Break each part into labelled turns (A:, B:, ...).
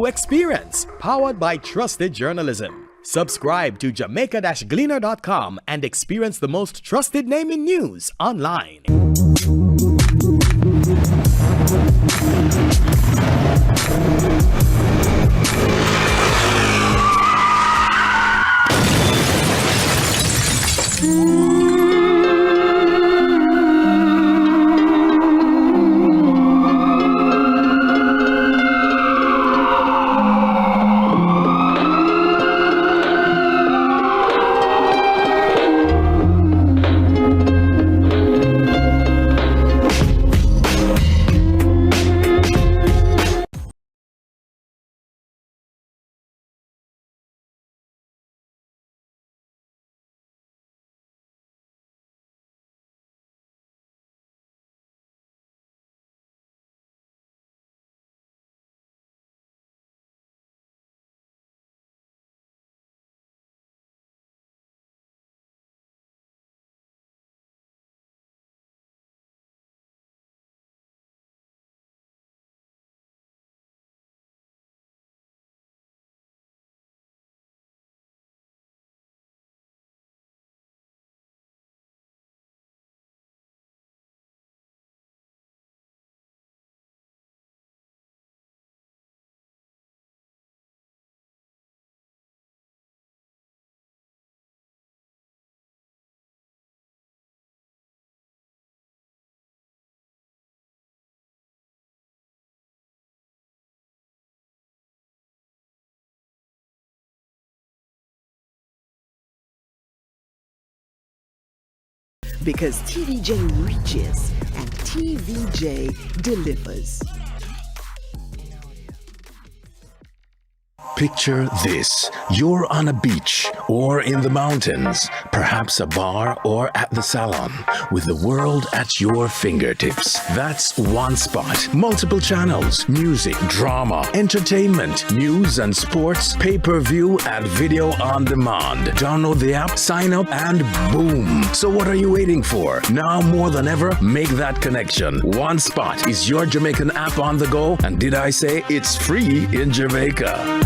A: Experience, powered by trusted journalism. Subscribe to Jamaica-Gleaner.com and experience the most trusted name in news online.
B: Because TVJ reaches and TVJ delivers.
C: Picture this. You're on a beach or in the mountains, perhaps a bar or at the salon, with the world at your fingertips. That's one spot. Multiple channels, music, drama, entertainment, news and sports, pay-per-view and video on demand. Download the app, sign up, and boom. So what are you waiting for? Now more than ever, make that connection. One Spot is your Jamaican app on the go, and did I say it's free in Jamaica?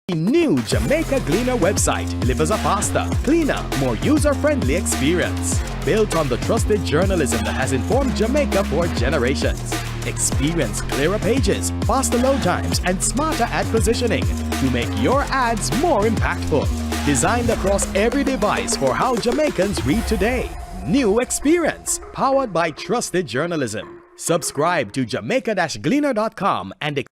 A: The new Jamaica Gleaner website delivers a faster, cleaner, more user-friendly experience. Built on the trusted journalism that has informed Jamaica for generations. Experience clearer pages, faster load times, and smarter ad positioning to make your ads more impactful. Designed across every device for how Jamaicans read today. New experience, powered by trusted journalism. Subscribe to Jamaica-Gleaner.com and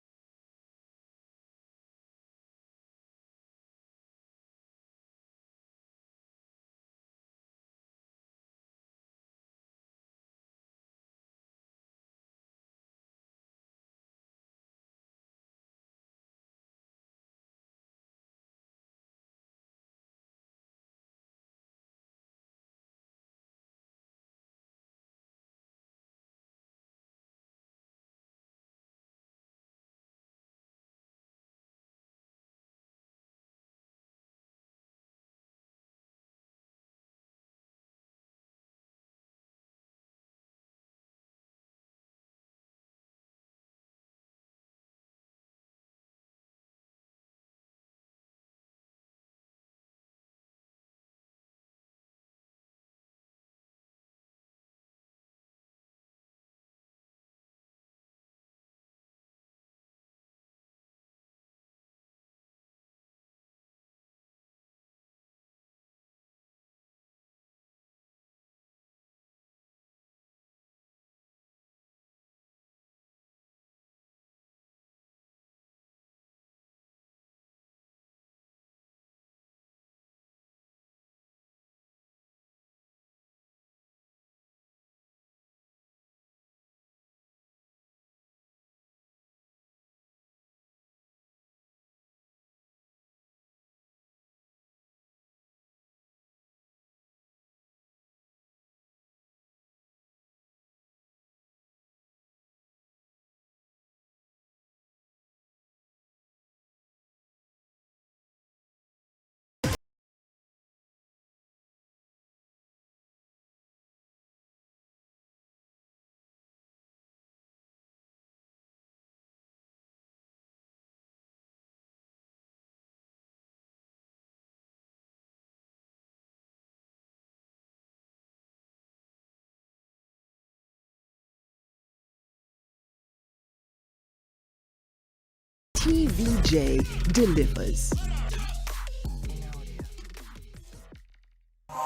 B: TVJ delivers.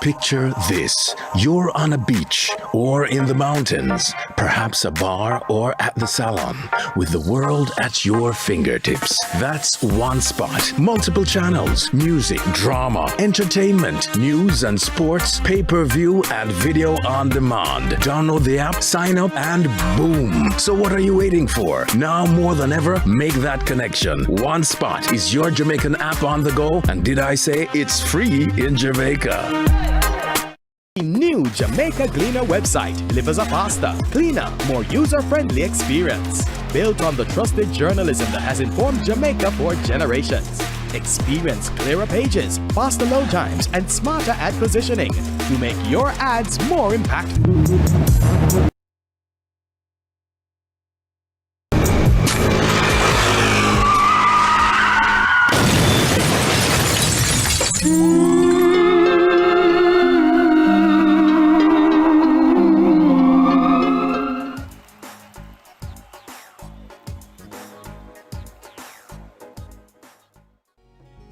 C: Picture this. You're on a beach or in the mountains, perhaps a bar or at the salon, with the world at your fingertips. That's one spot. Multiple channels, music, drama, entertainment, news and sports, pay-per-view and video on demand. Download the app, sign up, and boom. So what are you waiting for? Now more than ever, make that connection. One Spot is your Jamaican app on the go, and did I say it's free in Jamaica?
A: New Jamaica Gleaner website delivers a faster, cleaner, more user-friendly experience. Built on the trusted journalism that has informed Jamaica for generations. Experience clearer pages, faster load times, and smarter ad positioning to make your ads more impactful.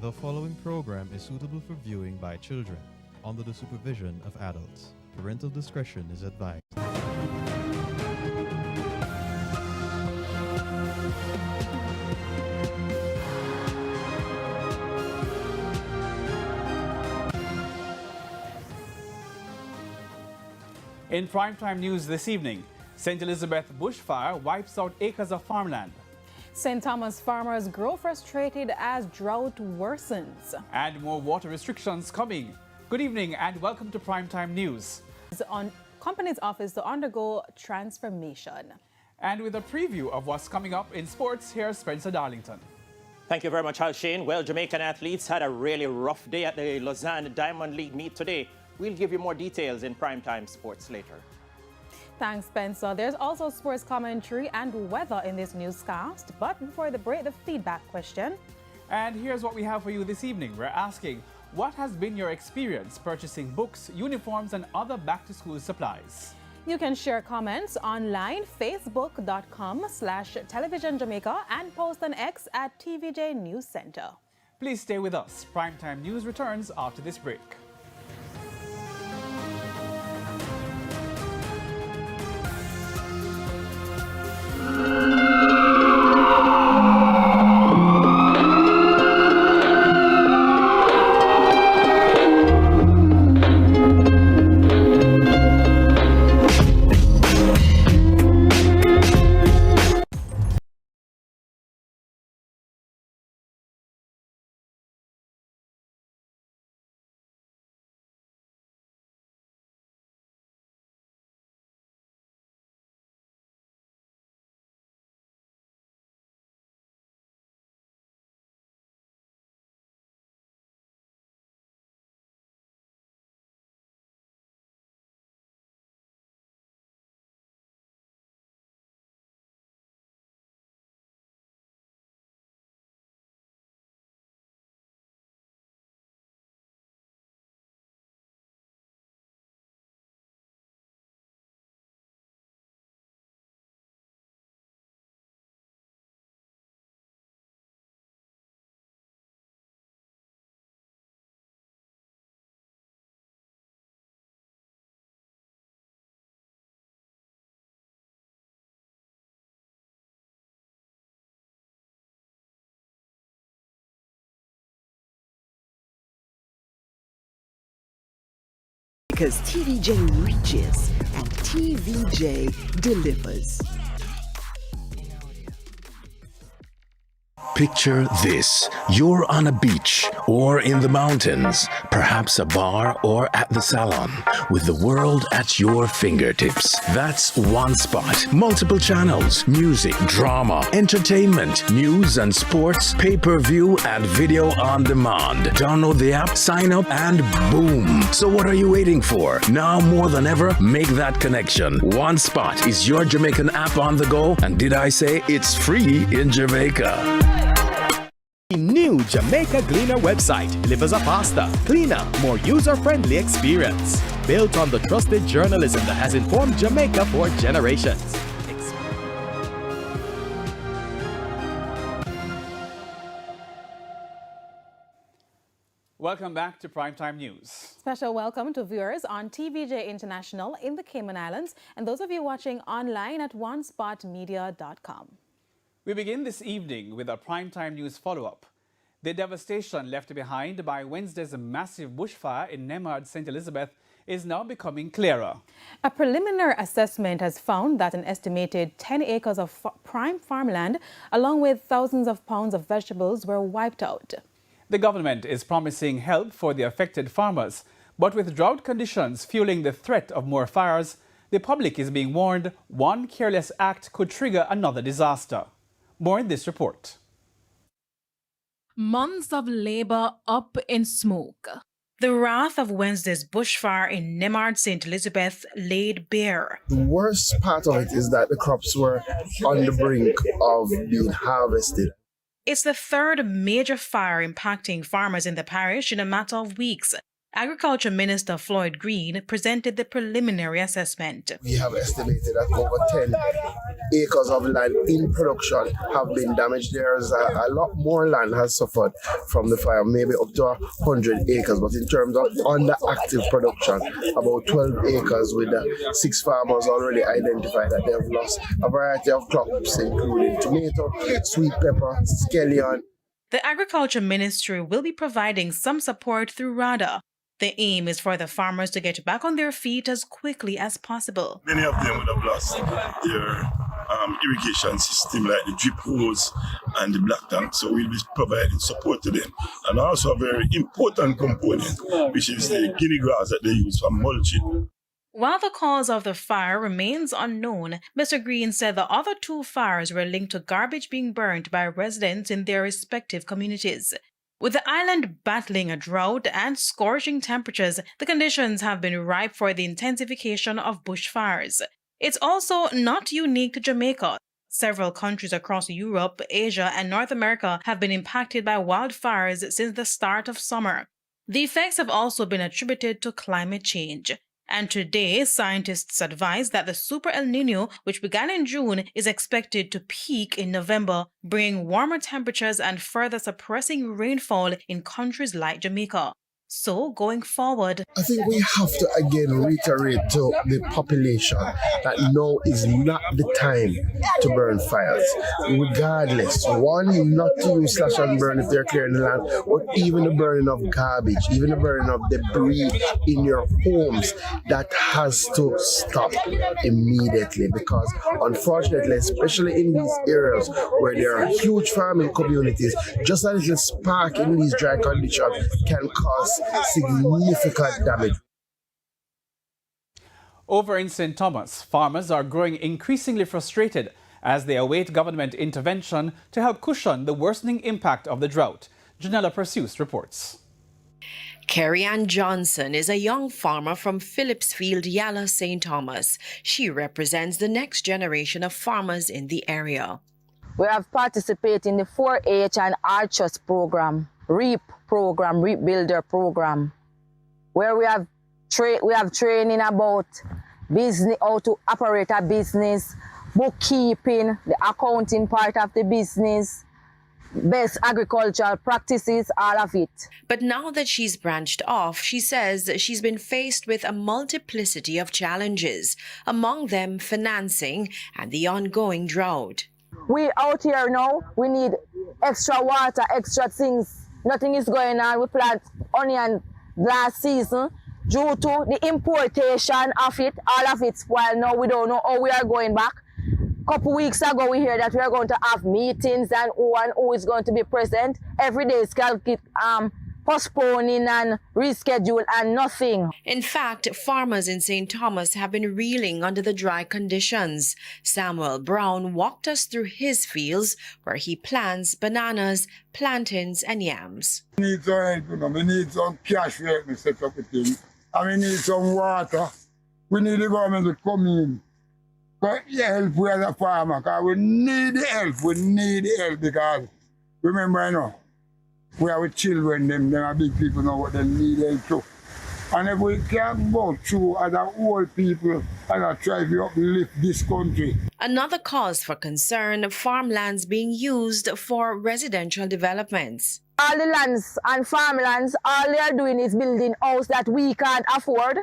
D: The following program is suitable for viewing by children under the supervision of adults. Parental discretion is advised.
E: In primetime news this evening, St. Elizabeth bushfire wipes out acres of farmland.
F: St. Thomas farmers grow frustrated as drought worsens.
E: And more water restrictions coming. Good evening and welcome to Primetime News.
F: On Company's office to undergo transformation.
E: And with a preview of what's coming up in sports, here's Spencer Darlington.
G: Thank you very much, Al Shane. Well, Jamaican athletes had a really rough day at the Lausanne Diamond League meet today. We'll give you more details in Primetime Sports later.
F: Thanks, Spencer. There's also sports commentary and weather in this newscast. But before the break, the feedback question.
E: And here's what we have for you this evening. We're asking, what has been your experience purchasing books, uniforms, and other back-to-school supplies?
F: You can share comments online, facebook.com/Television Jamaica, and post on X at TVJ News Center.
E: Please stay with us. Primetime News returns after this break.
B: Because TVJ reaches and TVJ delivers.
C: Picture this. You're on a beach or in the mountains, perhaps a bar or at the salon, with the world at your fingertips. That's one spot. Multiple channels, music, drama, entertainment, news and sports, pay-per-view and video on demand. Download the app, sign up, and boom. So what are you waiting for? Now more than ever, make that connection. One Spot is your Jamaican app on the go, and did I say it's free in Jamaica?
A: New Jamaica Gleaner website delivers a faster, cleaner, more user-friendly experience. Built on the trusted journalism that has informed Jamaica for generations.
E: Welcome back to Primetime News.
F: Special welcome to viewers on TVJ International in the Cayman Islands and those of you watching online at onespotmedia.com.
E: We begin this evening with a Primetime News follow-up. The devastation left behind by Wednesday's massive bushfire in Nemard, St. Elizabeth is now becoming clearer.
F: A preliminary assessment has found that an estimated 10 acres of prime farmland, along with thousands of pounds of vegetables, were wiped out.
E: The government is promising help for the affected farmers, but with drought conditions fueling the threat of more fires, the public is being warned one careless act could trigger another disaster. More in this report.
F: Months of labor up in smoke. The wrath of Wednesday's bushfire in Nemard, St. Elizabeth laid bare.
H: The worst part of it is that the crops were on the brink of being harvested.
F: It's the third major fire impacting farmers in the parish in a matter of weeks. Agriculture Minister Floyd Green presented the preliminary assessment.
H: We have estimated that over 10 acres of land in production have been damaged. There's a lot more land has suffered from the fire, maybe up to 100 acres. But in terms of under active production, about 12 acres with 6 farmers already identified that they have lost a variety of crops, including tomato, sweet pepper, scallion.
F: The Agriculture Ministry will be providing some support through RADA. The aim is for the farmers to get back on their feet as quickly as possible.
I: Many of them would have lost their irrigation system, like the drip hose and the black tank, so we'll be providing support to them. And also a very important component, which is the guinea grass that they use for mulching.
F: While the cause of the fire remains unknown, Mr. Green said the other 2 fires were linked to garbage being burnt by residents in their respective communities. With the island battling a drought and scorching temperatures, the conditions have been ripe for the intensification of bushfires. It's also not unique to Jamaica. Several countries across Europe, Asia, and North America have been impacted by wildfires since the start of summer. The effects have also been attributed to climate change. And today, scientists advise that the Super El Niño, which began in June, is expected to peak in November, bringing warmer temperatures and further suppressing rainfall in countries like Jamaica. So, going forward,
H: I think we have to again reiterate to the population that now is not the time to burn fires. Regardless, one, not to use slash and burn if they're clearing the land, but even the burning of garbage, even the burning of debris in your homes, that has to stop immediately, because unfortunately, especially in these areas where there are huge farming communities, just a little spark in these dry conditions can cause significant damage.
E: Over in St. Thomas, farmers are growing increasingly frustrated as they await government intervention to help cushion the worsening impact of the drought. Janella Perseus reports.
J: Carrie Ann Johnson is a young farmer from Phillipsfield, Yala, St. Thomas. She represents the next generation of farmers in the area.
K: We have participated in the 4-H and Archers program, REAP program, REAP Builder program, where we have training about business, how to operate a business, bookkeeping, the accounting part of the business, best agricultural practices, all of it.
J: But now that she's branched off, she says she's been faced with a multiplicity of challenges, among them financing and the ongoing drought.
K: We out here now, we need extra water, extra things. Nothing is going on. We plant onion last season due to the importation of it, all of it. While now we don't know how we are going back. A couple weeks ago, we hear that we are going to have meetings and who is going to be present. Every day is postponing and reschedule and nothing.
J: In fact, farmers in St. Thomas have been reeling under the dry conditions. Samuel Brown walked us through his fields where he plants bananas, plantains, and yams.
L: We need some help, we need some cash to help me set up a thing. And we need some water. We need the government to come in. But help we as a farmer, because we need the help, because remember, we are with children, them are big people know what they need help too. And if we can go through other old people and try to uplift this country.
J: Another cause for concern, farmlands being used for residential developments.
K: All the lands and farmlands, all they are doing is building house that we can't afford.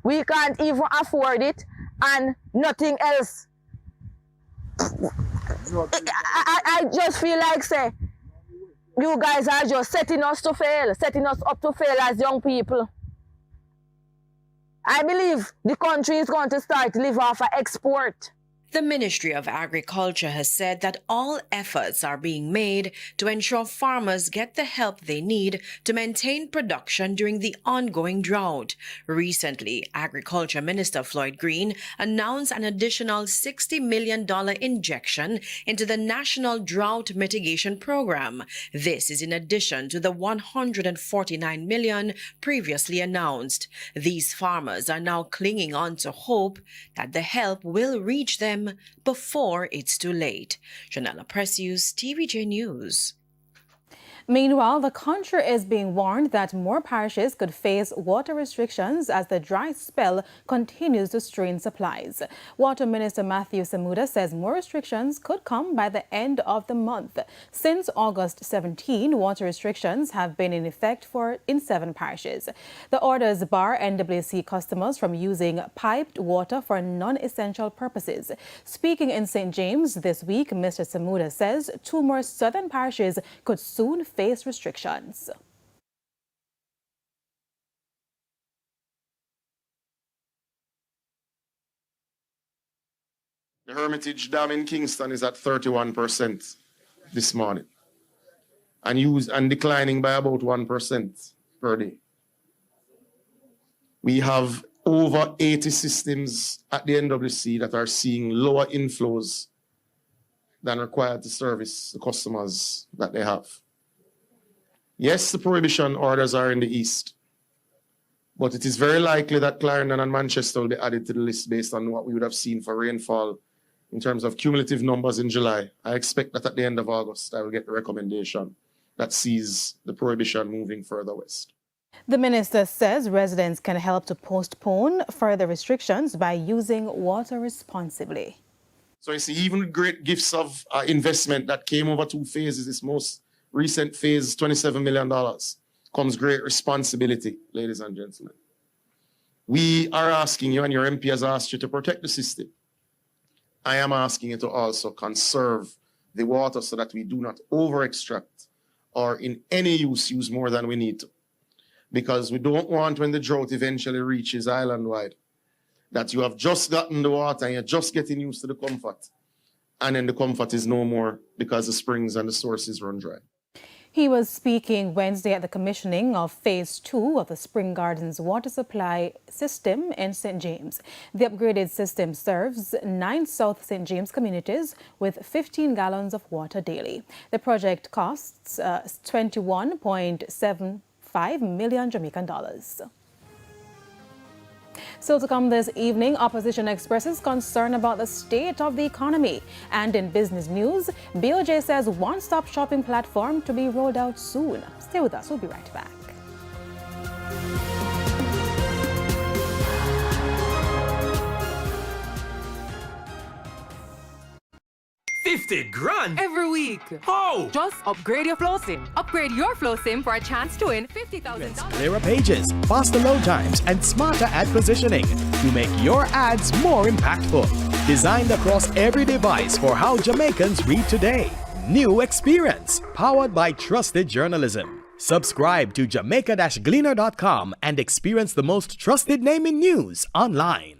K: We can't even afford it, and nothing else. I just feel like, say, you guys are just setting us to fail, setting us up to fail as young people. I believe the country is going to start to live off of export.
J: The Ministry of Agriculture has said that all efforts are being made to ensure farmers get the help they need to maintain production during the ongoing drought. Recently, Agriculture Minister Floyd Green announced an additional $60 million injection into the National Drought Mitigation Program. This is in addition to the $149 million previously announced. These farmers are now clinging on to hope that the help will reach them before it's too late. Janella Precious, TVJ News.
M: Meanwhile, the country is being warned that more parishes could face water restrictions as the dry spell continues to strain supplies. Water Minister Matthew Samuda says more restrictions could come by the end of the month. Since August 17, water restrictions have been in effect in 7 parishes. The orders bar NWC customers from using piped water for non-essential purposes. Speaking in St. James this week, Mr. Samuda says 2 more southern parishes could soon face restrictions.
N: The Hermitage Dam in Kingston is at 31% this morning and declining by about 1% per day. We have over 80 systems at the NWC that are seeing lower inflows than required to service the customers that they have. Yes, the prohibition orders are in the east, but it is very likely that Clarendon and Manchester will be added to the list based on what we would have seen for rainfall in terms of cumulative numbers in July. I expect that at the end of August, I will get the recommendation that sees the prohibition moving further west.
M: The minister says residents can help to postpone further restrictions by using water responsibly.
N: So you see, even with great gifts of investment that came over 2 phases, this most recent phase, $27 million, comes great responsibility, ladies and gentlemen. We are asking you, and your MP has asked you to protect the system. I am asking you to also conserve the water so that we do not over-extract or in any use more than we need to. Because we don't want, when the drought eventually reaches island-wide, that you have just gotten the water and you're just getting used to the comfort. And then the comfort is no more because the springs and the sources run dry.
M: He was speaking Wednesday at the commissioning of Phase 2 of the Spring Gardens water supply system in St. James. The upgraded system serves 9 South St. James communities with 15 gallons of water daily. The project costs 21.75 million Jamaican dollars. Still to come this evening, opposition expresses concern about the state of the economy. And in business news, BOJ says one-stop shopping platform to be rolled out soon. Stay with us. We'll be right back.
O: $50 grand
P: every week.
O: How?
P: Just upgrade your flow sim. Upgrade your flow sim for a chance to win $50,000.
A: Clearer pages, faster load times, and smarter ad positioning to make your ads more impactful. Designed across every device for how Jamaicans read today. New experience, powered by trusted journalism. Subscribe to Jamaica-Gleaner.com and experience the most trusted name in news online.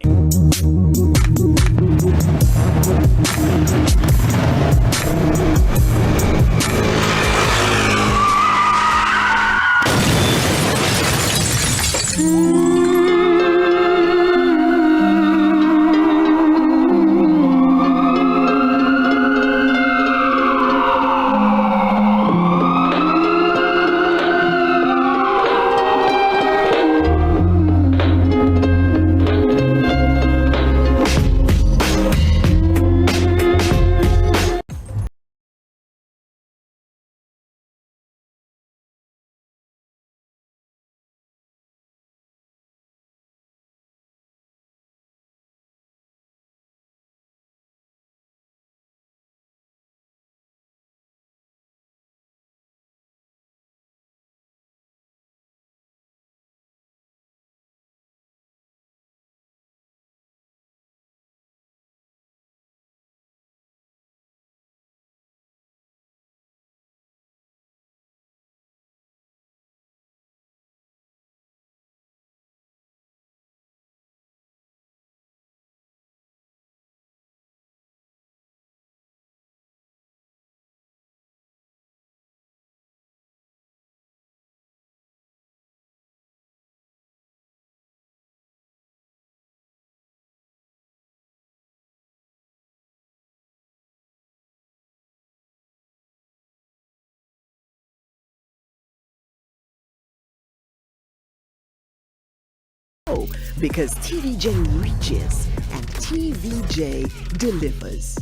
B: Because TVJ reaches and TVJ delivers.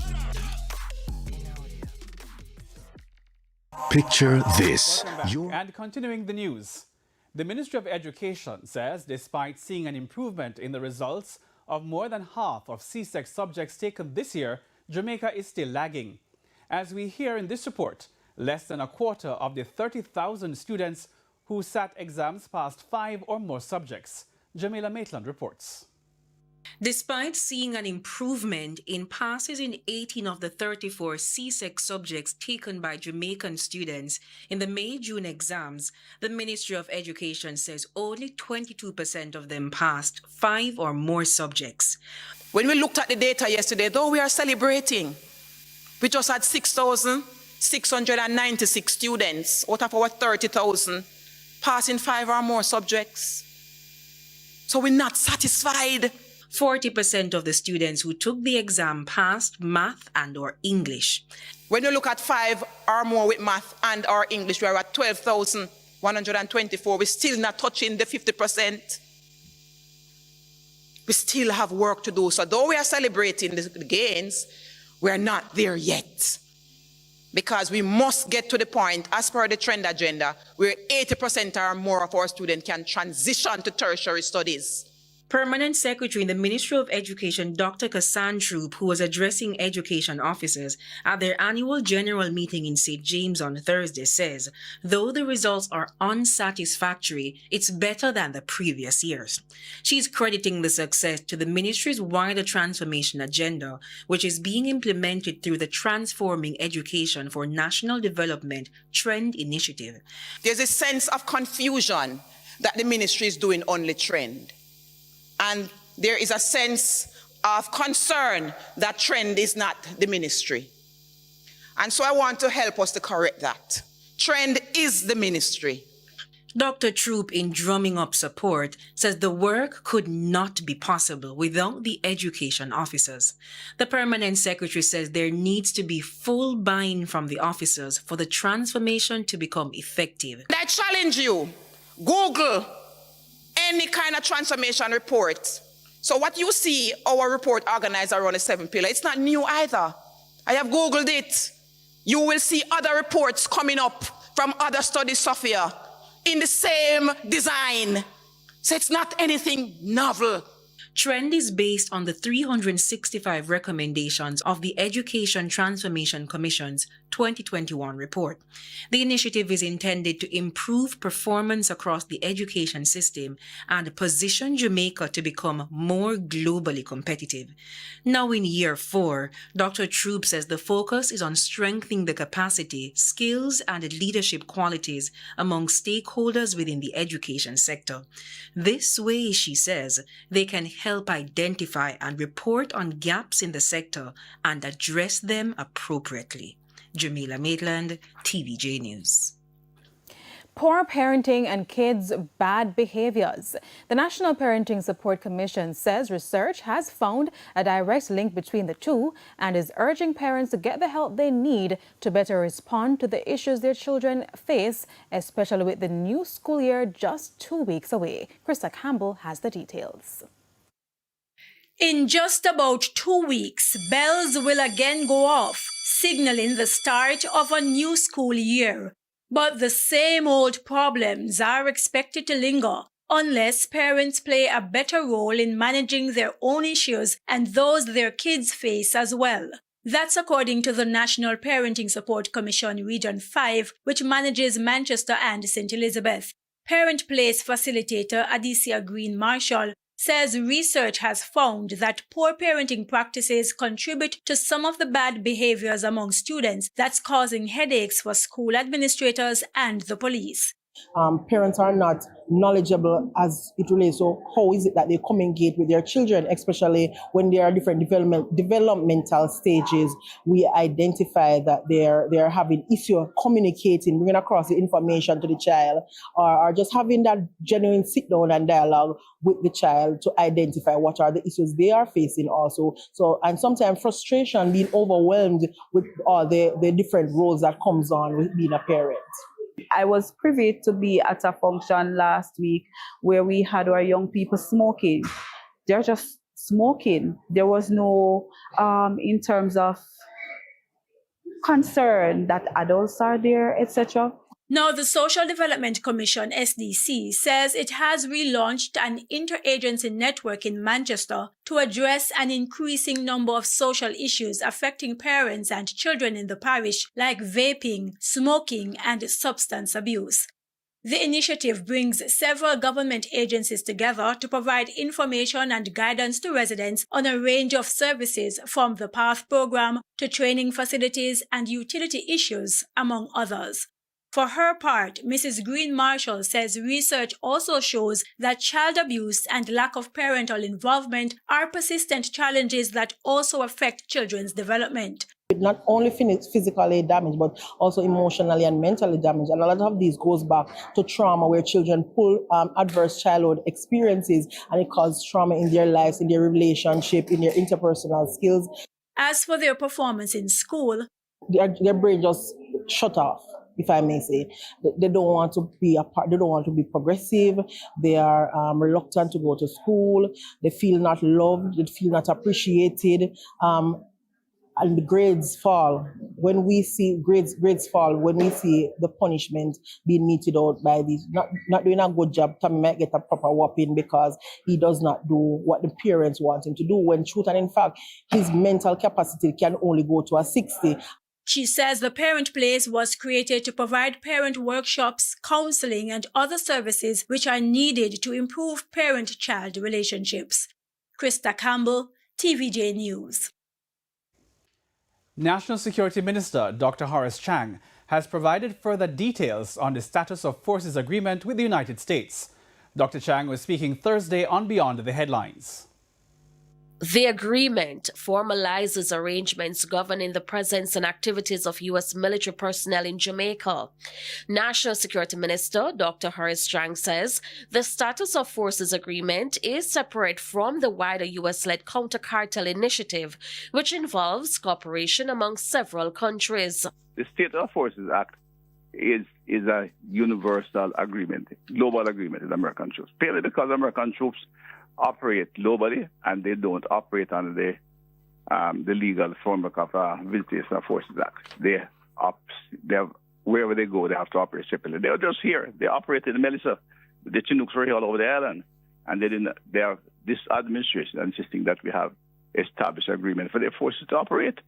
C: Picture this.
E: Welcome back. And continuing the news, the Ministry of Education says despite seeing an improvement in the results of more than half of CSEC subjects taken this year, Jamaica is still lagging. As we hear in this report, less than a quarter of the 30,000 students who sat exams passed 5 or more subjects. Jamila Maitland reports.
Q: Despite seeing an improvement in passes in 18 of the 34 CSEC subjects taken by Jamaican students in the May-June exams, the Ministry of Education says only 22% of them passed 5 or more subjects.
R: When we looked at the data yesterday, though we are celebrating, we just had 6,696 students out of our 30,000 passing 5 or more subjects. So we're not satisfied.
Q: 40% of the students who took the exam passed math and or English.
R: When you look at 5 or more with math and or English, we are at 12,124. We're still not touching the 50%. We still have work to do. So though we are celebrating the gains, we are not there yet. Because we must get to the point, as per the trend agenda, where 80% or more of our students can transition to tertiary studies.
Q: Permanent Secretary in the Ministry of Education, Dr. Kassan Troop, who was addressing education officers at their annual general meeting in St. James on Thursday, says, though the results are unsatisfactory, it's better than the previous years. She's crediting the success to the ministry's wider transformation agenda, which is being implemented through the Transforming Education for National Development Trend Initiative.
R: There's a sense of confusion that the ministry is doing only trend. And there is a sense of concern that trend is not the ministry. And so I want to help us to correct that. Trend is the ministry.
Q: Dr. Troop, in drumming up support, says the work could not be possible without the education officers. The permanent secretary says there needs to be full buy-in from the officers for the transformation to become effective.
R: I challenge you, Google any kind of transformation report. So what you see our report organized around the 7 pillars, it's not new either. I have Googled it. You will see other reports coming up from other study software in the same design. So it's not anything novel.
Q: Trend is based on the 365 recommendations of the Education Transformation Commission's 2021 report. The initiative is intended to improve performance across the education system and position Jamaica to become more globally competitive. Now in year 4, Dr. Troop says the focus is on strengthening the capacity, skills, and leadership qualities among stakeholders within the education sector. This way, she says, they can help identify and report on gaps in the sector and address them appropriately. Jamila Maitland, TVJ News.
M: Poor parenting and kids' bad behaviors. The National Parenting Support Commission says research has found a direct link between the two and is urging parents to get the help they need to better respond to the issues their children face, especially with the new school year just 2 weeks away. Krista Campbell has the details.
S: In just about 2 weeks, bells will again go off, signaling the start of a new school year. But the same old problems are expected to linger unless parents play a better role in managing their own issues and those their kids face as well. That's according to the National Parenting Support Commission Region 5, which manages Manchester and St. Elizabeth. Parent Place facilitator Adicia Green Marshall says research has found that poor parenting practices contribute to some of the bad behaviors among students that's causing headaches for school administrators and the police.
T: Parents are not knowledgeable as it relates to how is it that they communicate with their children, especially when there are different developmental stages. We identify that they're having issue communicating, bringing across the information to the child, or just having that genuine sit down and dialogue with the child to identify what are the issues they are facing also. So, and sometimes frustration, being overwhelmed with all the different roles that comes on with being a parent.
U: I was privy to be at a function last week where we had our young people smoking. They're just smoking. There was no, in terms of concern that adults are there, etc.
S: Now, the Social Development Commission, SDC, says it has relaunched an interagency network in Manchester to address an increasing number of social issues affecting parents and children in the parish, like vaping, smoking, and substance abuse. The initiative brings several government agencies together to provide information and guidance to residents on a range of services, from the PATH program to training facilities and utility issues, among others. For her part, Mrs. Green Marshall says research also shows that child abuse and lack of parental involvement are persistent challenges that also affect children's development.
T: Not only physically damaged, but also emotionally and mentally damaged. And a lot of these goes back to trauma, where children pull adverse childhood experiences, and it causes trauma in their lives, in their relationship, in their interpersonal skills.
S: As for their performance in school,
T: their brain just shut off, if I may say. They don't want to be a part, they don't want to be progressive. They are reluctant to go to school. They feel not loved, they feel not appreciated. And the grades fall. When we see grades fall, when we see the punishment being meted out by these, not doing a good job, Tommy might get a proper whopping because he does not do what the parents want him to do, when truth and in fact, his mental capacity can only go to a 60.
S: She says the Parent Place was created to provide parent workshops, counseling, and other services which are needed to improve parent-child relationships. Krista Campbell, TVJ News.
E: National Security Minister Dr. Horace Chang has provided further details on the status of forces agreement with the United States. Dr. Chang was speaking Thursday on Beyond the Headlines.
V: The agreement formalizes arrangements governing the presence and activities of U.S. military personnel in Jamaica. National Security Minister Dr. Horace Chang says the status of forces agreement is separate from the wider U.S.-led counter-cartel initiative, which involves cooperation among several countries.
W: The State of Forces Act is a universal agreement, global agreement with American troops, purely because American troops operate globally and they don't operate under the legal framework of Visitation of Forces Act. They have, wherever they go, they have to operate separately. They are just here. They operate in Melissa. The Chinooks were here all over the island, and this administration insisting that we have established agreement for their forces to operate.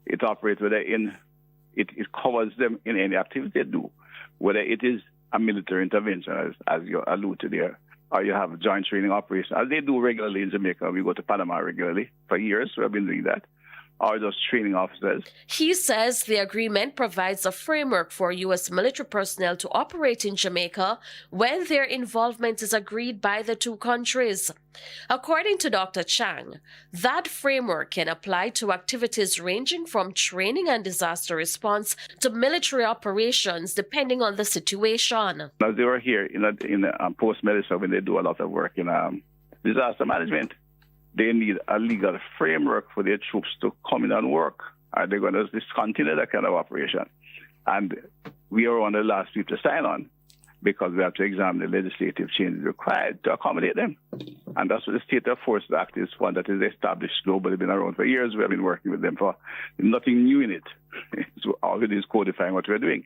W: It operates whether it covers them in any activity they do, whether it is a military intervention, as you allude to there, or you have joint training operations, as they do regularly in Jamaica. We go to Panama regularly. For years, we have been doing that. Or those training officers.
V: He says the agreement provides a framework for U.S. military personnel to operate in Jamaica when their involvement is agreed by the two countries. According to Dr. Chang, that framework can apply to activities ranging from training and disaster response to military operations, depending on the situation.
W: As they were here in post-medicine, when they do a lot of work in disaster management, they need a legal framework for their troops to come in and work. Are they going to discontinue that kind of operation? And we are one of the last people to sign on because we have to examine the legislative changes required to accommodate them. And that's what the State of Forces Act is, one that is established globally, been around for years. We have been working with them for nothing new in it. It's always codifying what we're doing.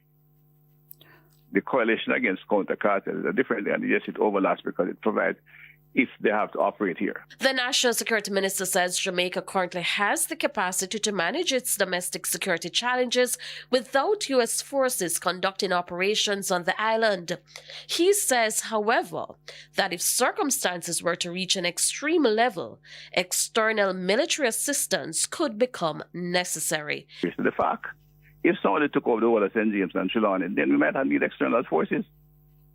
W: The coalition against counter-cartel is a different, and yes, it overlaps because it provides if they have to operate here.
V: The National Security Minister says Jamaica currently has the capacity to manage its domestic security challenges without U.S. forces conducting operations on the island. He says, however, that if circumstances were to reach an extreme level, external military assistance could become necessary.
W: The fact, if somebody took over the whole of St. James and Trelawney, then we might have need external forces.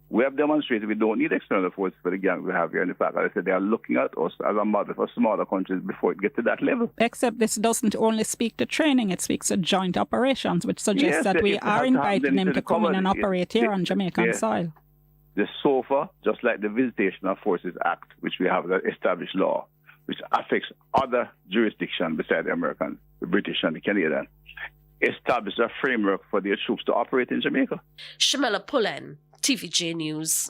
W: We have demonstrated we don't need external forces for the gang we have here. In fact, as I said, they are looking at us as a model for smaller countries before it gets to that level.
X: Except this doesn't only speak to training, it speaks to joint operations, which suggests that we are inviting them to come in and operate here on Jamaican soil.
W: The SOFA, just like the Visitation of Forces Act, which we have the established law, which affects other jurisdictions besides the American, the British and the Canadian, establish a framework for their troops to operate in Jamaica.
V: Shamela Pullen, TVJ News.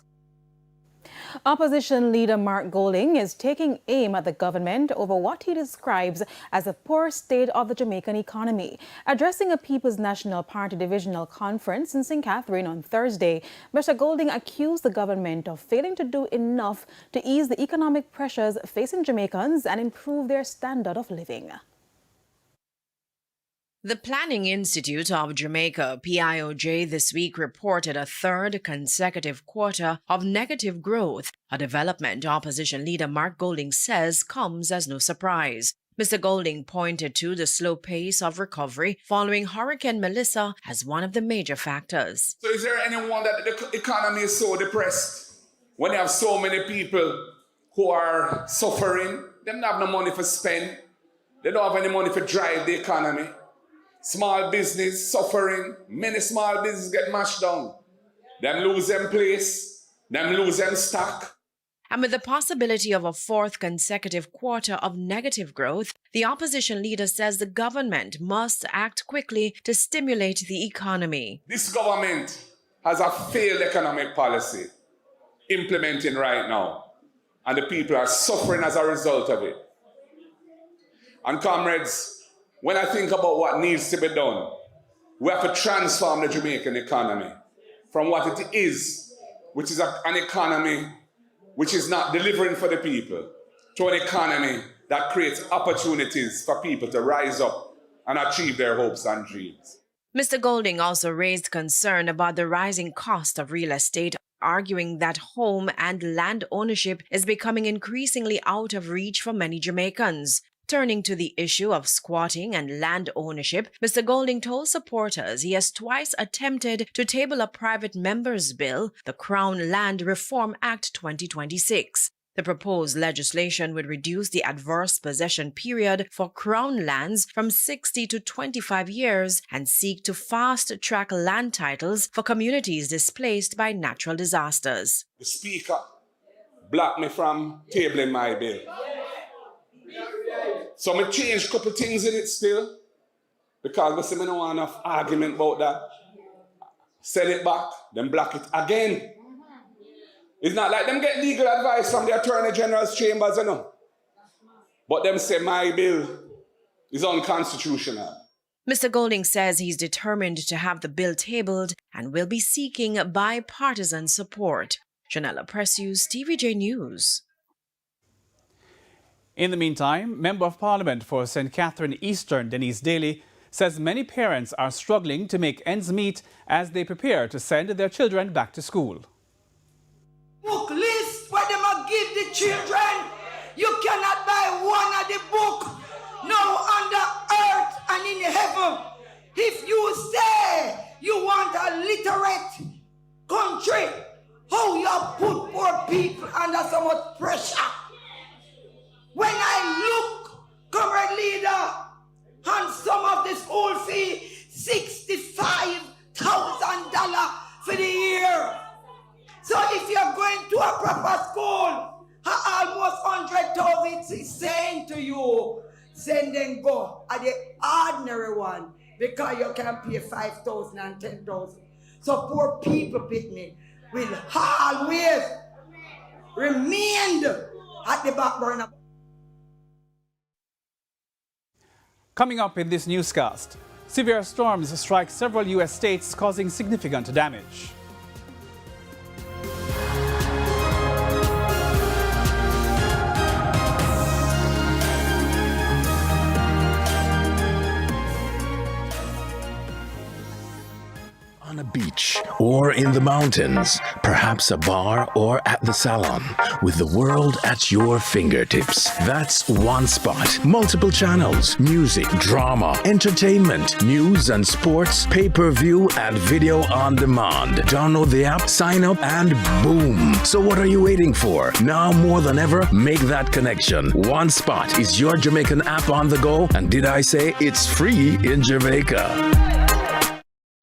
M: Opposition leader Mark Golding is taking aim at the government over what he describes as a poor state of the Jamaican economy. Addressing a People's National Party divisional conference in St. Catherine on Thursday, Mr. Golding accused the government of failing to do enough to ease the economic pressures facing Jamaicans and improve their standard of living.
J: The Planning Institute of Jamaica, PIOJ, this week reported a third consecutive quarter of negative growth, a development opposition leader Mark Golding says comes as no surprise. Mr. Golding pointed to the slow pace of recovery following Hurricane Melissa as one of the major factors.
D: So is there anyone that the economy is so depressed when you have so many people who are suffering? They don't have no money for spend. They don't have any money for drive the economy. Small business suffering, many small businesses get mashed down. Them lose them place, them lose them stock.
J: And with the possibility of a fourth consecutive quarter of negative growth, the opposition leader says the government must act quickly to stimulate the economy.
D: This government has a failed economic policy implementing right now, and the people are suffering as a result of it. And comrades, when I think about what needs to be done, we have to transform the Jamaican economy from what it is, which is an economy which is not delivering for the people, to an economy that creates opportunities for people to rise up and achieve their hopes and dreams.
J: Mr. Golding also raised concern about the rising cost of real estate, arguing that home and land ownership is becoming increasingly out of reach for many Jamaicans. Turning to the issue of squatting and land ownership, Mr. Golding told supporters he has twice attempted to table a private member's bill, the Crown Land Reform Act 2026. The proposed legislation would reduce the adverse possession period for Crown lands from 60 to 25 years and seek to fast-track land titles for communities displaced by natural disasters.
D: The Speaker blocked me from tabling my bill. So I changed a couple things in it still, because I don't want enough argument about that. Send it back, then block it again. It's not like them get legal advice from the Attorney General's chambers, you know. But them say my bill is unconstitutional.
J: Mr. Golding says he's determined to have the bill tabled and will be seeking bipartisan support. Janella Precious, TVJ News.
E: In the meantime, Member of Parliament for St. Catherine Eastern, Denise Daly, says many parents are struggling to make ends meet as they prepare to send their children back to school.
F: Book list where them a give the children. You cannot buy one of the book. No under earth and in heaven. If you say you want a literate country, how you put poor people under so much pressure? When I look, current leader, on some of the school fee, $65,000 for the year. So if you're going to a proper school, almost 100,000 is saying to you, send them go at the ordinary one because you can pay 5,000 and 10,000. So poor people, picnic, will always remain at the back burner.
E: Coming up in this newscast, severe storms strike several U.S. states, causing significant damage.
C: On a beach or in the mountains, perhaps a bar or at the salon, with the world at your fingertips. That's one spot. Multiple channels, music, drama, entertainment, news and sports, pay-per-view and video on demand. Download the app, sign up, and boom. So what are you waiting for? Now more than ever, make that connection. One Spot is your Jamaican app on the go, and did I say it's free in Jamaica?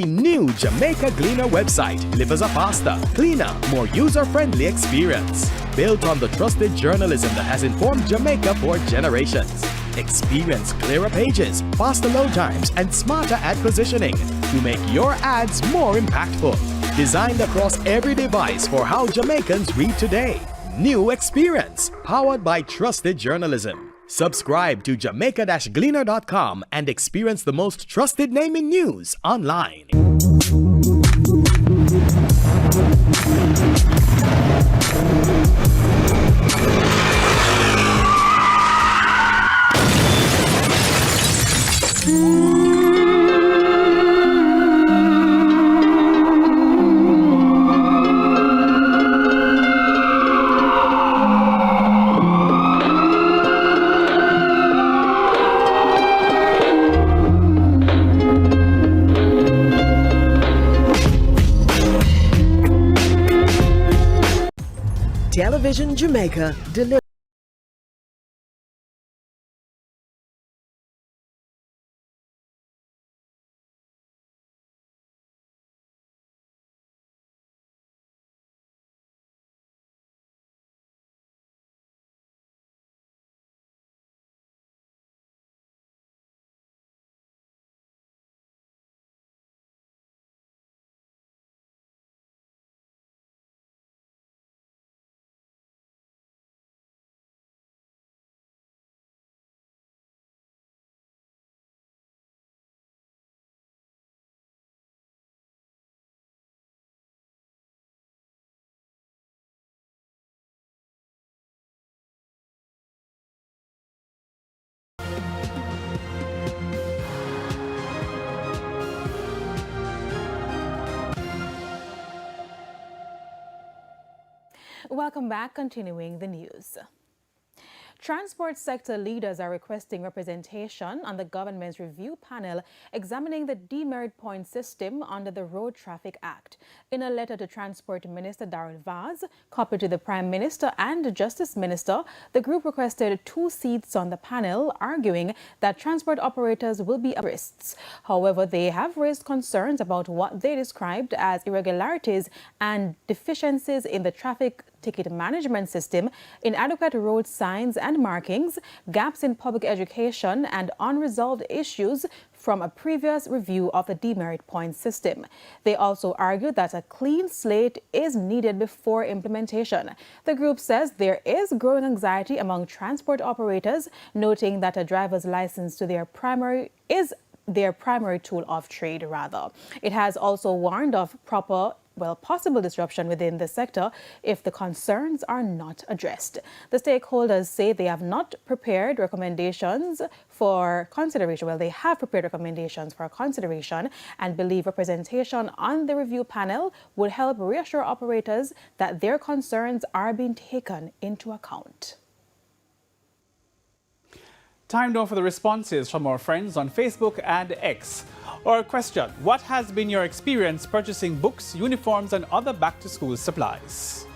A: The new Jamaica Gleaner website delivers a faster, cleaner, more user-friendly experience. Built on the trusted journalism that has informed Jamaica for generations. Experience clearer pages, faster load times, and smarter ad positioning to make your ads more impactful. Designed across every device for how Jamaicans read today. New experience, powered by trusted journalism. Subscribe to Jamaica-Gleaner.com and experience the most trusted name in news online.
B: Television Jamaica delivers.
M: Welcome back, continuing the news. Transport sector leaders are requesting representation on the government's review panel examining the demerit point system under the Road Traffic Act. In a letter to Transport Minister Darrell Vaz, copied to the Prime Minister and the Justice Minister, the group requested 2 seats on the panel, arguing that transport operators will be risks. However, they have raised concerns about what they described as irregularities and deficiencies in the traffic ticket management system, inadequate road signs and markings, gaps in public education, and unresolved issues from a previous review of the demerit point system. They also argued that a clean slate is needed before implementation. The group says there is growing anxiety among transport operators, noting that a driver's license to their primary tool of trade, rather. It has also warned of possible disruption within the sector if the concerns are not addressed. The stakeholders say they have not prepared recommendations for consideration. Well, they have prepared recommendations for consideration and believe representation on the review panel would help reassure operators that their concerns are being taken into account.
E: Time now for the responses from our friends on Facebook and X. Our question: what has been your experience purchasing books, uniforms, and other back-to-school supplies?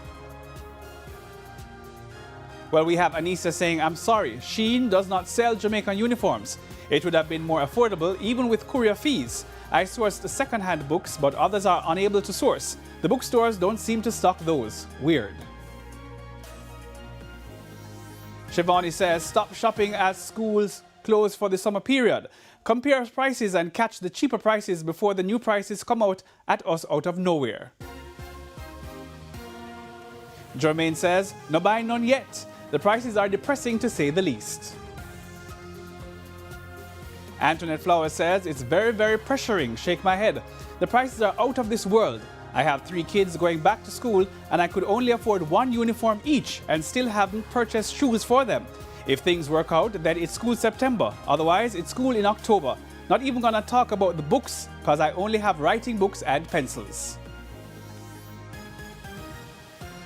E: Well, we have Anissa saying, I'm sorry, Shein does not sell Jamaican uniforms. It would have been more affordable even with courier fees. I sourced second-hand books, but others are unable to source. The bookstores don't seem to stock those. Weird. Shivani says, stop shopping as schools close for the summer period. Compare prices and catch the cheaper prices before the new prices come out at us out of nowhere. Jermaine says, no buy none yet. The prices are depressing to say the least. Antoinette Flowers says, it's very, very pressuring. Shake my head. The prices are out of this world. I have 3 kids going back to school and I could only afford 1 uniform each and still haven't purchased shoes for them. If things work out, then it's school September. Otherwise, it's school in October. Not even gonna talk about the books because I only have writing books and pencils.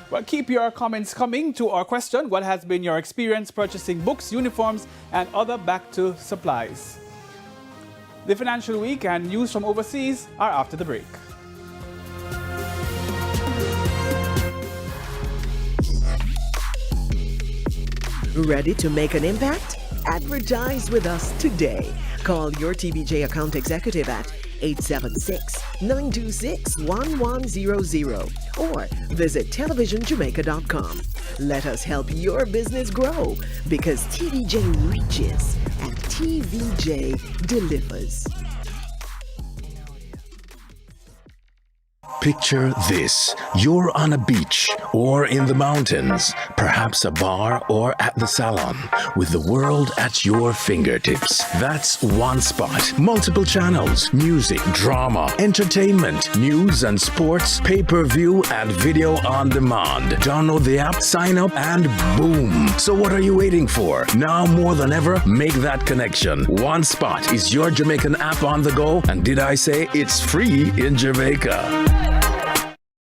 E: Well, keep your comments coming to our question. What has been your experience purchasing books, uniforms, and other back-to supplies? The Financial Week and news from overseas are after the break.
B: Ready to make an impact? Advertise with us today. Call your TVJ account executive at 876-926-1100 or visit televisionjamaica.com. Let us help your business grow because TVJ reaches and TVJ delivers.
C: Picture this. You're on a beach or in the mountains, perhaps a bar or at the salon, with the world at your fingertips. That's one spot. Multiple channels, music, drama, entertainment, news and sports, pay-per-view and video on demand. Download the app, sign up, and boom. So what are you waiting for? Now more than ever, make that connection. One Spot is your Jamaican app on the go, and did I say it's free in Jamaica?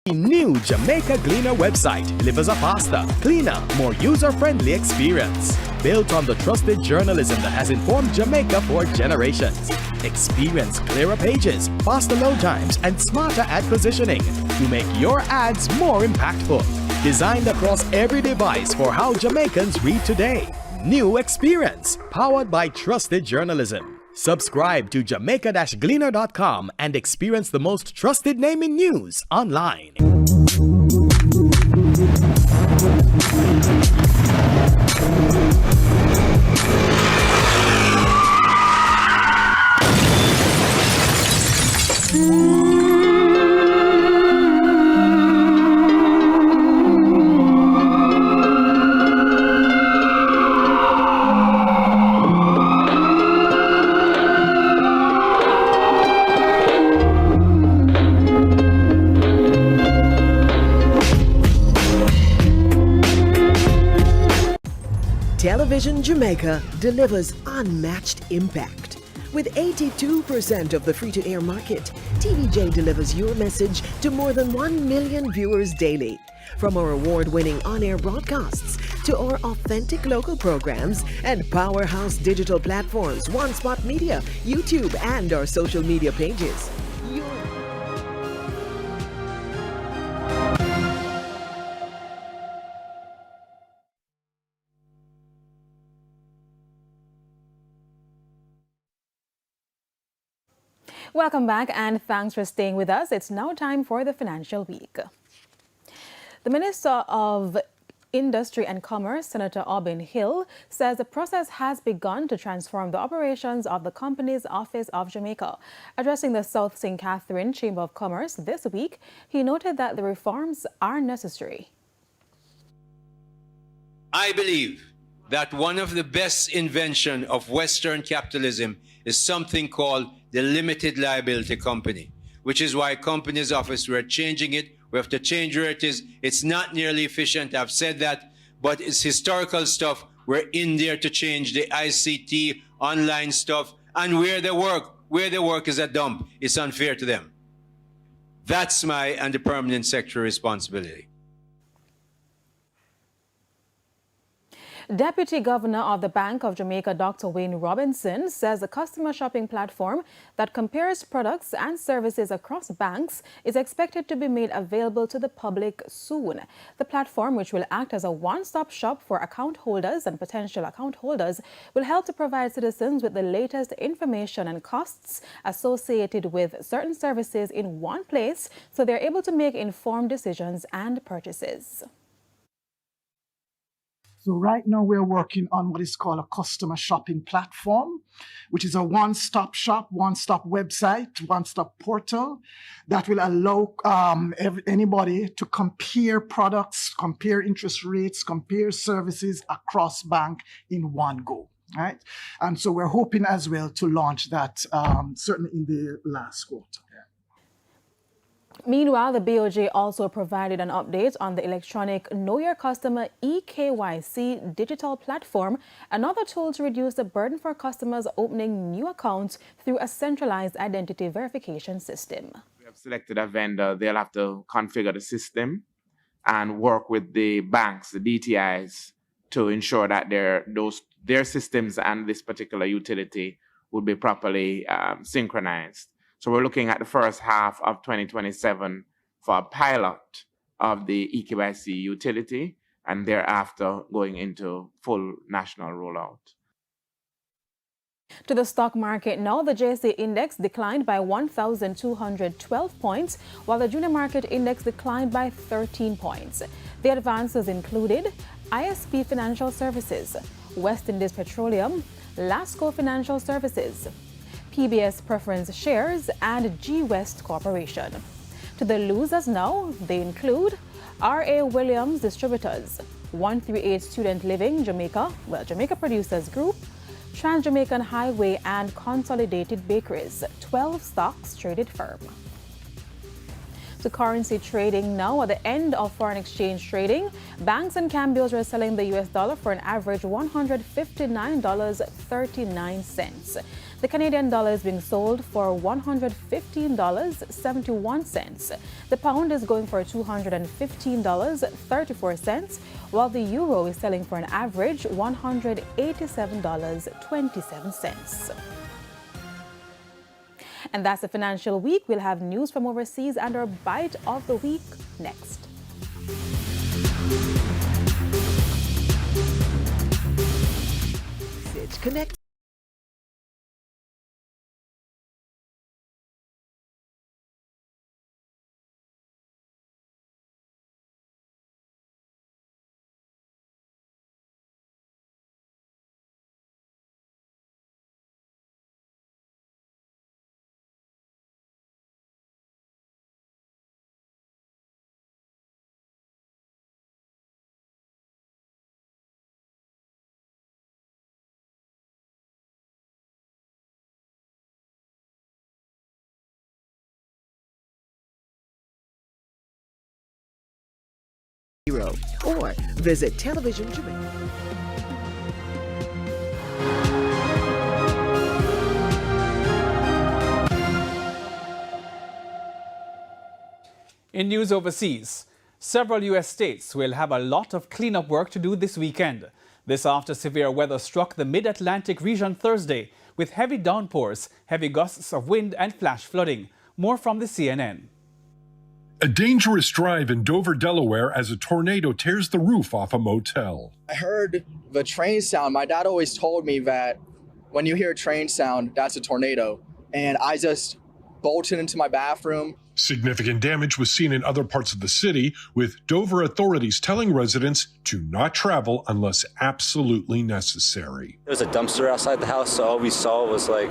A: The new Jamaica Gleaner website delivers a faster, cleaner, more user-friendly experience. Built on the trusted journalism that has informed Jamaica for generations. Experience clearer pages, faster load times, and smarter ad positioning to make your ads more impactful. Designed across every device for how Jamaicans read today. New experience, powered by trusted journalism. Subscribe to jamaica-gleaner.com and experience the most trusted name in news online.
B: Television Jamaica delivers unmatched impact. With 82% of the free-to-air market, TVJ delivers your message to more than 1 million viewers daily. From our award-winning on-air broadcasts to our authentic local programs and powerhouse digital platforms, One Spot Media, YouTube, and our social media pages.
M: Welcome back and thanks for staying with us. It's now time for the Financial Week. The Minister of Industry and Commerce, Senator Aubin Hill, says the process has begun to transform the operations of the company's Office of Jamaica. Addressing the South St. Catherine Chamber of Commerce this week, he noted that the reforms are necessary.
G: I believe that one of the best inventions of Western capitalism is something called the limited liability company, which is why companies' office, we're changing it. We have to change where it is. It's not nearly efficient. I've said that, but it's historical stuff. We're in there to change the ICT, online stuff, and where they work is a dump. It's unfair to them. That's my and the permanent sector responsibility.
M: Deputy Governor of the Bank of Jamaica, Dr. Wayne Robinson, says the customer shopping platform that compares products and services across banks is expected to be made available to the public soon. The platform, which will act as a one-stop shop for account holders and potential account holders, will help to provide citizens with the latest information and costs associated with certain services in one place so they're able to make informed decisions and purchases.
H: So right now we're working on what is called a customer shopping platform, which is a one-stop shop, one-stop website, one-stop portal that will allow anybody to compare products, compare interest rates, compare services across bank in one go. Right? And so we're hoping as well to launch that certainly in the last quarter.
M: Meanwhile, the BOJ also provided an update on the electronic Know Your Customer EKYC digital platform, another tool to reduce the burden for customers opening new accounts through a centralized identity verification system.
I: We have selected a vendor. They'll have to configure the system and work with the banks, the DTIs, to ensure that their systems and this particular utility would be properly synchronized. So we're looking at the first half of 2027 for a pilot of the EKYC utility and thereafter going into full national rollout.
M: To the stock market now, the JSE index declined by 1,212 points, while the junior market index declined by 13 points. The advances included ISP Financial Services, West Indies Petroleum, Lasco Financial Services, PBS Preference Shares, and G West Corporation. To the losers now, they include R.A. Williams Distributors, 138 Student Living Jamaica Producers Group, Trans-Jamaican Highway, and Consolidated Bakeries, 12 stocks traded firm. To currency trading now, at the end of foreign exchange trading, banks and cambios are selling the US dollar for an average $159.39. The Canadian dollar is being sold for $115.71. The pound is going for $215.34, while the euro is selling for an average $187.27. And that's the Financial Week. We'll have news from overseas and our bite of the week next.
B: Connect. Or visit Television Jamaica.
E: In news overseas, several U.S. states will have a lot of cleanup work to do this weekend. This after severe weather struck the mid-Atlantic region Thursday with heavy downpours, heavy gusts of wind and flash flooding. More from the CNN.
K: A dangerous drive in Dover, Delaware, as a tornado tears the roof off a motel.
L: I heard the train sound. My dad always told me that when you hear a train sound, that's a tornado. And I just bolted into my bathroom.
K: Significant damage was seen in other parts of the city, with Dover authorities telling residents to not travel unless absolutely necessary.
N: There was a dumpster outside the house, so all we saw was like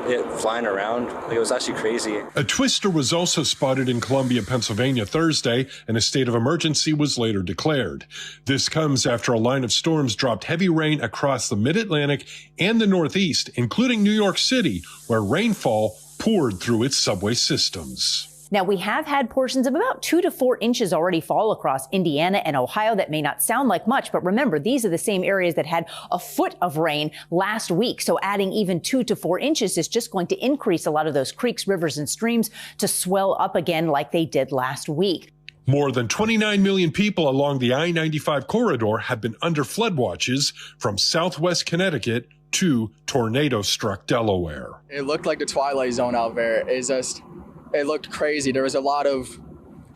N: it flying around. It was actually crazy.
K: A twister was also spotted in Columbia, Pennsylvania Thursday, and a state of emergency was later declared. This comes after a line of storms dropped heavy rain across the mid-Atlantic and the Northeast, including New York City, where rainfall poured through its subway systems.
O: Now, we have had portions of about 2 to 4 inches already fall across Indiana and Ohio. That may not sound like much, but remember, these are the same areas that had a foot of rain last week. So adding even 2 to 4 inches is just going to increase a lot of those creeks, rivers, and streams to swell up again like they did last week.
K: More than 29 million people along the I-95 corridor have been under flood watches from southwest Connecticut to tornado-struck Delaware.
L: It looked like the Twilight Zone out there. It looked crazy. There was a lot of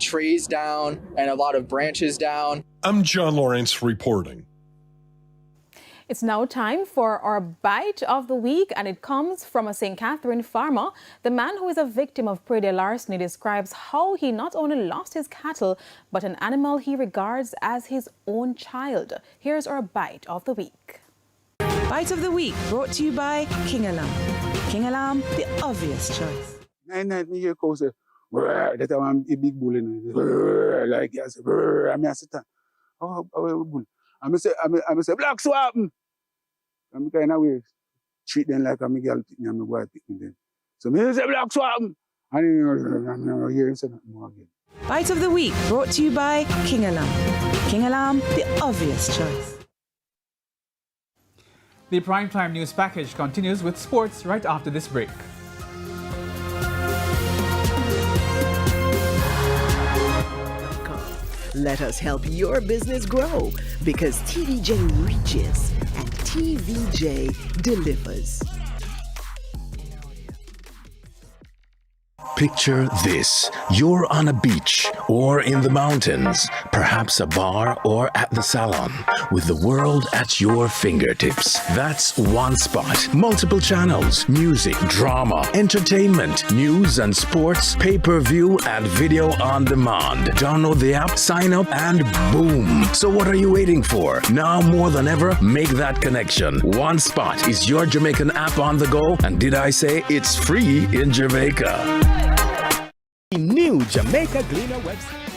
L: trees down and a lot of branches down.
K: I'm John Lawrence reporting.
M: It's now time for our bite of the week, and it comes from a St. Catherine farmer. The man who is a victim of prairie larceny describes how he not only lost his cattle, but an animal he regards as his own child. Here's our bite of the week.
Y: Bite of the week brought to you by King Alarm. King Alarm, the obvious choice.
Z: Night me hear cow say, that I'm a big bull in it. Like I say, I'm a sit down. Oh, bull. I'm say black swap. I'm kind of way treat them like I'm a girl pick me and my boy pick me then. So me say black swap. And I'm hear him say nothing more again.
Y: Bite of the week brought to you by King Alarm. King Alarm, the obvious choice.
E: The primetime news package continues with sports right after this break.
B: Let us help your business grow, because TVJ reaches and TVJ delivers.
C: Picture this. You're on a beach or in the mountains, perhaps a bar or at the salon, with the world at your fingertips. That's one spot. Multiple channels, music, drama, entertainment, news and sports, pay-per-view and video on demand. Download the app, sign up, and boom. So what are you waiting for? Now more than ever, make that connection. One Spot is your Jamaican app on the go, and did I say it's free in Jamaica?
A: New Jamaica Gleaner website.